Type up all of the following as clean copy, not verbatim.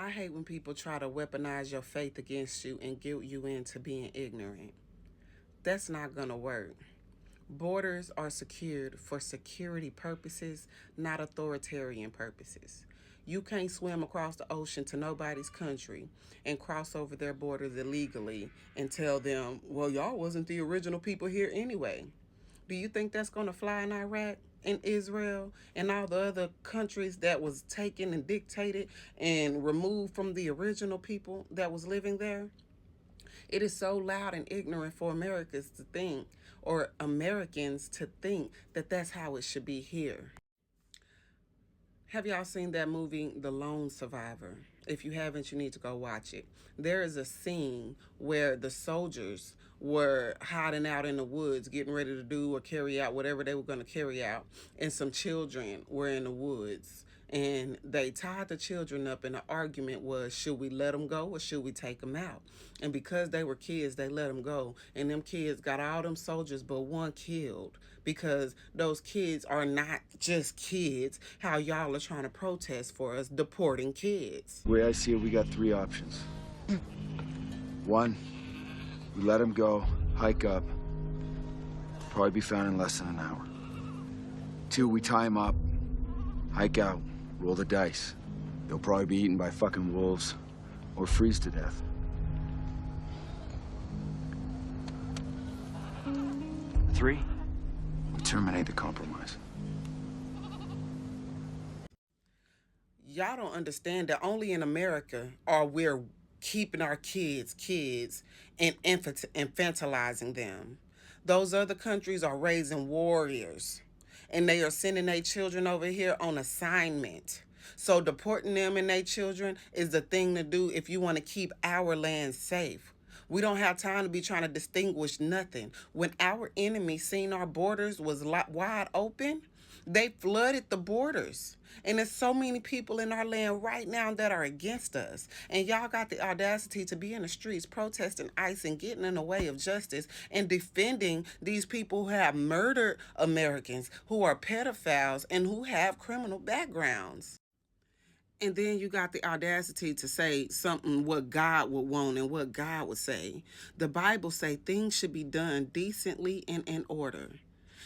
I hate when people try to weaponize your faith against you and guilt you into being ignorant. That's not going to work. Borders are secured for security purposes, not authoritarian purposes. You can't swim across the ocean to nobody's country and cross over their borders illegally and tell them, well, y'all wasn't the original people here anyway. Do you think that's going to fly in Iraq and Israel and all the other countries that was taken and dictated and removed from the original people that was living there? It is so loud and ignorant for Americans to think, or Americans to think, that that's how it should be here. Have y'all seen that movie, The Lone Survivor? If you haven't, you need to go watch it. There is a scene where the soldiers were hiding out in the woods, getting ready to do or carry out whatever they were going to carry out, and some children were in the woods. And they tied the children up, and the argument was, should we let them go or should we take them out? And because they were kids, they let them go. And them kids got all them soldiers but one killed, because those kids are not just kids, how y'all are trying to protest for us deporting kids. The way I see it, we got three options. One, we let them go, hike up, probably be found in less than an hour. Two, we tie them up, hike out, roll the dice. They'll probably be eaten by fucking wolves or freeze to death. Three, we terminate the compromise. Y'all don't understand that only in America are we're keeping our kids and infantilizing them. Those other countries are raising warriors, and they are sending their children over here on assignment. So deporting them and their children is the thing to do if you want to keep our land safe. We don't have time to be trying to distinguish nothing. When our enemy seen our borders was wide open, they flooded the borders. And there's so many people in our land right now that are against us. And y'all got the audacity to be in the streets protesting ICE and getting in the way of justice and defending these people who have murdered Americans, who are pedophiles, and who have criminal backgrounds. And then you got the audacity to say something what God would want and what God would say. The Bible say things should be done decently and in order.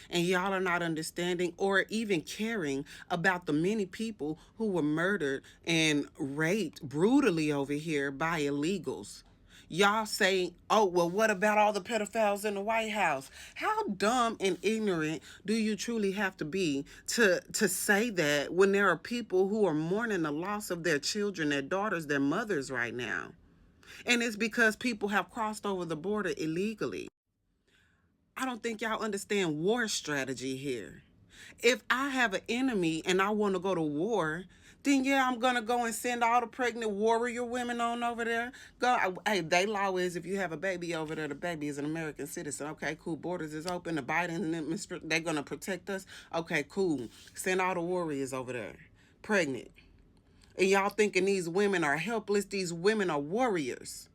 And y'all are not understanding or even caring about the many people who were murdered and raped brutally over here by illegals. Y'all say, oh, well, what about all the pedophiles in the White House? How dumb and ignorant do you truly have to be to say that when there are people who are mourning the loss of their children, their daughters, their mothers right now? And it's because people have crossed over the border illegally. I don't think y'all understand war strategy here. If I have an enemy and I want to go to war, then yeah, I'm going to go and send all the pregnant warrior women on over there. Hey, they law is if you have a baby over there, the baby is an American citizen. Okay, cool. Borders is open. The Biden, they're going to protect us. Okay, cool. Send all the warriors over there, pregnant. And y'all thinking these women are helpless. These women are warriors.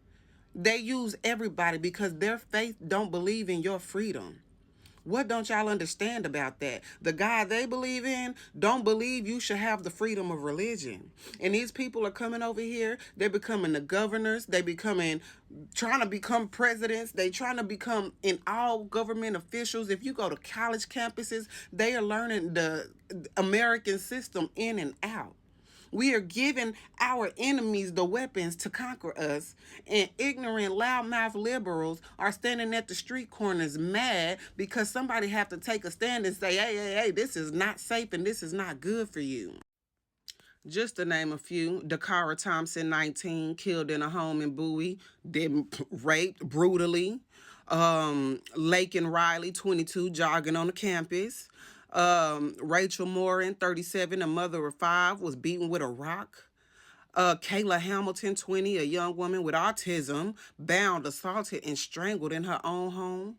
They use everybody because their faith don't believe in your freedom. What don't y'all understand about that? The God they believe in don't believe you should have the freedom of religion. And these people are coming over here. They're becoming the governors. They becoming, trying to become presidents. They trying to become in all government officials. If you go to college campuses, they are learning the American system in and out. We are giving our enemies the weapons to conquer us, and ignorant, loudmouth liberals are standing at the street corners mad because somebody have to take a stand and say, hey, this is not safe and this is not good for you. Just to name a few, Dakara Thompson, 19, killed in a home in Bowie, raped brutally. Laken Riley, 22, jogging on the campus. Rachel Morin, 37, a mother of 5, was beaten with a rock. Kayla Hamilton, 20, a young woman with autism, bound, assaulted, and strangled in her own home.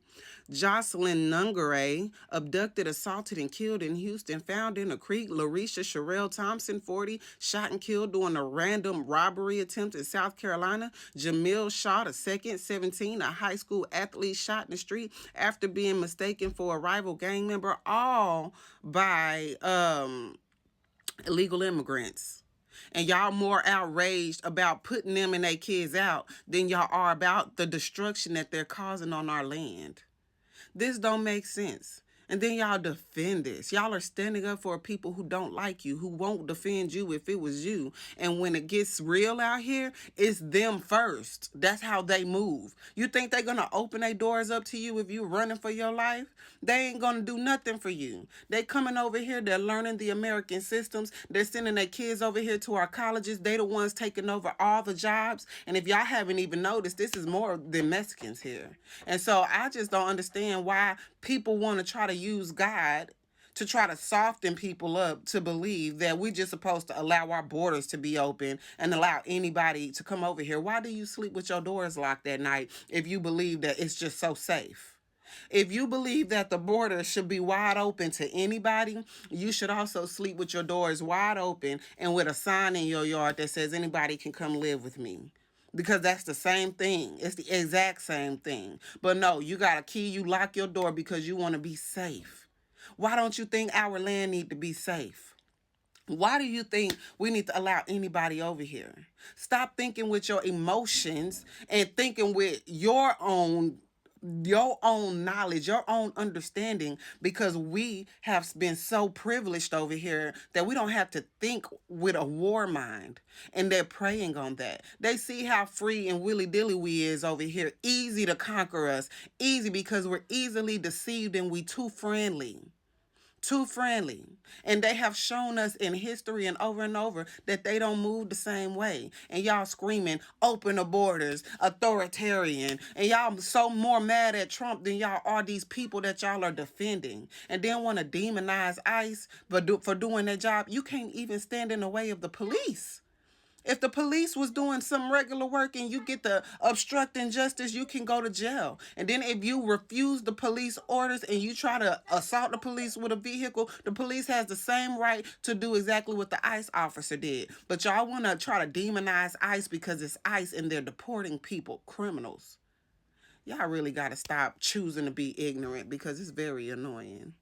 Jocelyn Nungare, abducted, assaulted, and killed in Houston, found in a creek. Larisha Sherelle Thompson, 40, shot and killed during a random robbery attempt in South Carolina. Jamil shot a second, 17, a high school athlete shot in the street after being mistaken for a rival gang member, all by illegal immigrants. And y'all more outraged about putting them and their kids out than y'all are about the destruction that they're causing on our land. This don't make sense. And then y'all defend this. Y'all are standing up for people who don't like you, who won't defend you if it was you. And when it gets real out here, it's them first. That's how they move. You think they're going to open their doors up to you if you're running for your life? They ain't going to do nothing for you. They coming over here. They're learning the American systems. They're sending their kids over here to our colleges. They the ones taking over all the jobs. And if y'all haven't even noticed, this is more than Mexicans here. And so I just don't understand why people want to try to use God to try to soften people up to believe that we're just supposed to allow our borders to be open and allow anybody to come over here. Why do you sleep with your doors locked at night if you believe that it's just so safe? If you believe that the border should be wide open to anybody, you should also sleep with your doors wide open and with a sign in your yard that says anybody can come live with me. Because that's the same thing. It's the exact same thing. But no, you got a key, you lock your door because you want to be safe. Why don't you think our land need to be safe? Why do you think we need to allow anybody over here? Stop thinking with your emotions and thinking with your own knowledge, your own understanding, because we have been so privileged over here that we don't have to think with a war mind. And they're preying on that. They see how free and willy-dilly we is over here. Easy to conquer us. Easy because we're easily deceived and we too friendly. Too friendly. And they have shown us in history and over that they don't move the same way. And y'all screaming, open the borders, authoritarian. And y'all so more mad at Trump than y'all are these people that y'all are defending. And then want to demonize ICE for doing their job. You can't even stand in the way of the police. If the police was doing some regular work and you get the obstructing justice, you can go to jail. And then if you refuse the police orders and you try to assault the police with a vehicle, the police has the same right to do exactly what the ICE officer did. But y'all want to try to demonize ICE because it's ICE and they're deporting people, criminals. Y'all really got to stop choosing to be ignorant because it's very annoying.